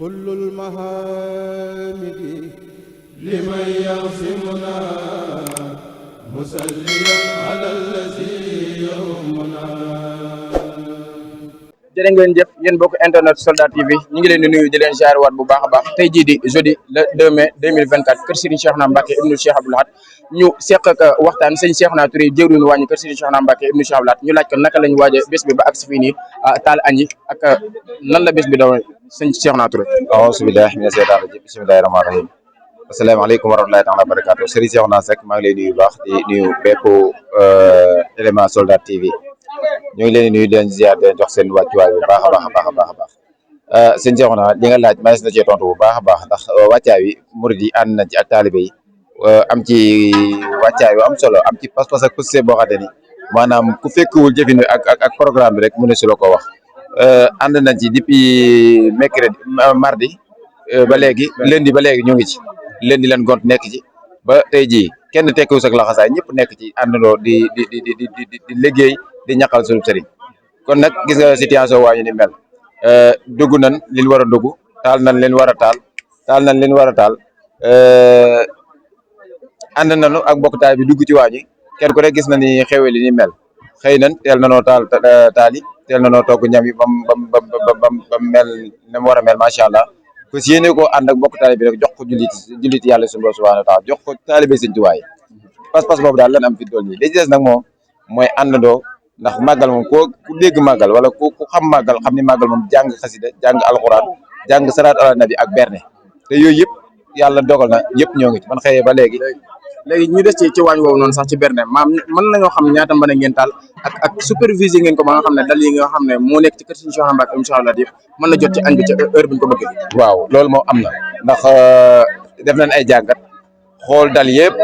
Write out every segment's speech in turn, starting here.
كل المحامد لمن يعصمنا مسليا على الذي يرمنا. jërë ngeen jëf yéen bokk internet Soldat TV ñu ngi leen di nuyu di leen ziar waat bu baax a baax tey jii di jeudi le 2 mai 2024 kër Serigne Cheikhouna Mbacké ibnu Cheikh Abdou Lahad ñu seq ak waxtaan sëñ Cheikhouna Touré jëwriñu wàññi kër Serigne Cheikhouna Mbacké ibnu Cheikh Abdou Lahad ñu laaj ko naka lañu waaje bés bi ba ak si fii nii taal añi ak nan la bés bi doon sëñ Cheikhouna Touré. a'uuzu billaahi mina shaytaani rajiim bismillaahi rahmaani rahiim asalaamaaleykum wa rahmatulaahi taala wa barakaatu Serigne Cheikhouna Seck maa ngi lay nuyu bu baax di nuyu bépp élément Soldat TV ñu ngi leen di nuyu di leen ziar di leen jox seen wàccuwaay bu baax a baax a baax a baax a baax sëñ Cheikhouna li nga laaj maa na cee tontu bu baax a baax ndax wàccaay wi murid yi ànd nañ ci ak taalibe yi am ci wàccaay yu am solo am ci pas-pas ak poussé boo xamante ni maanaam ku fekkiwul jëfin bi ak programme bi rek mu ne si la ko wax ànd nañ ci depuis mercredi mardi ba léegi lundi ba léegi ñu ngi ci lundi leen gont nekk ci ba tey jii kenn tekkiwu sak laxasaay ñëpp nekk ci àndandoo di liggéey di ñaqal suñu sëriñ kon nag gis nga situation waa ñu ni mel dugg nañ liñ war a dugg taal nañ leen war a taal nañ leen war a taal ànd nañu ak mbokk taal bi dugg ci waa ñi kenn ku rek gis na ni xewe li ni mel xëy nañ teel nanoo taal yi teel nanoo togg ñam yi bam mel na mu war a mel macha allah parce que yéene koo ànd ak mbokk taal bi rek jox ko jullit yàlla suñu borom subhanahu wa taala jox ko taalibe sëñ Tuubaa pas-pas boobu daal lan am fi dool nii li ci des nag moom mooy àndandoo ndax màggal moom ku dégg màggal wala ku xam màggal xam ni màggal moom jàng xasida jàng alxuraan jàng salaatu ala nabi ak berne te yooyu yëpp yàlla dogal na yëpp ñoo ngi ci man xëyee ba léegi ñu des ci waañ woowu noonu sax ci berne maam mën nañoo xam ñaata mën a ngeen taal ak superviser ngeen ko ba nga xam ne dal yi nga xam ne moo nekk ci kër Serigne Cheikhouna Mbacké incha allah yëpp mën na jot ci añ bi ci heure bi ñu ko bëggee. waaw loolu moom am na ndax def nañ ay jàngat xool dal yëpp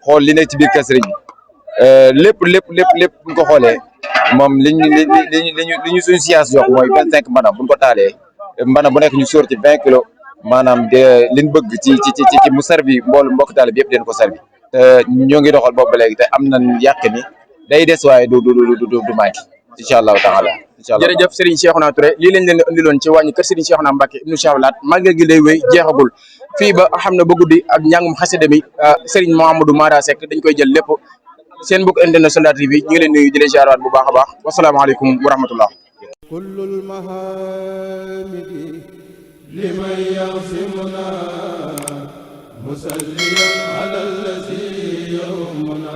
xool li nekk ci biir kër Serigne bi lépp buñ ko xoolee moom li ñu suñu science jox mooy 25 mbana buñ ko taalee mbana bu nekk ñu sóor ci 20 kilos maanaam de liñ bëgg ci mu servi mbokk taale bi yëpp den ko servi te ñoo ngi doxal boobu ba léegi te am nañ yàq ni day des waaye du manqué incha allahu taala incha allah. jërëjëf Serigne Cheikhouna Touré lii lañ leen di andiloon ci wàññi kër Serigne Cheikhouna Mbacké ibnu Cheikh Abdou Lahad màggal gi day wéy jeexagul fii ba xam ne ba guddi ak njàngum xasida mi Serigne Mouhamadou Mara Seck dañ koy jël lépp seen mbokk internet Soldat TV ñu ngi leen nuyu di leen ziaraat bu baax a baax wasalaamaaleykum wa rahmatullah. kullul mahamidi liman yasimuna musalliyan ala allazi yawmuna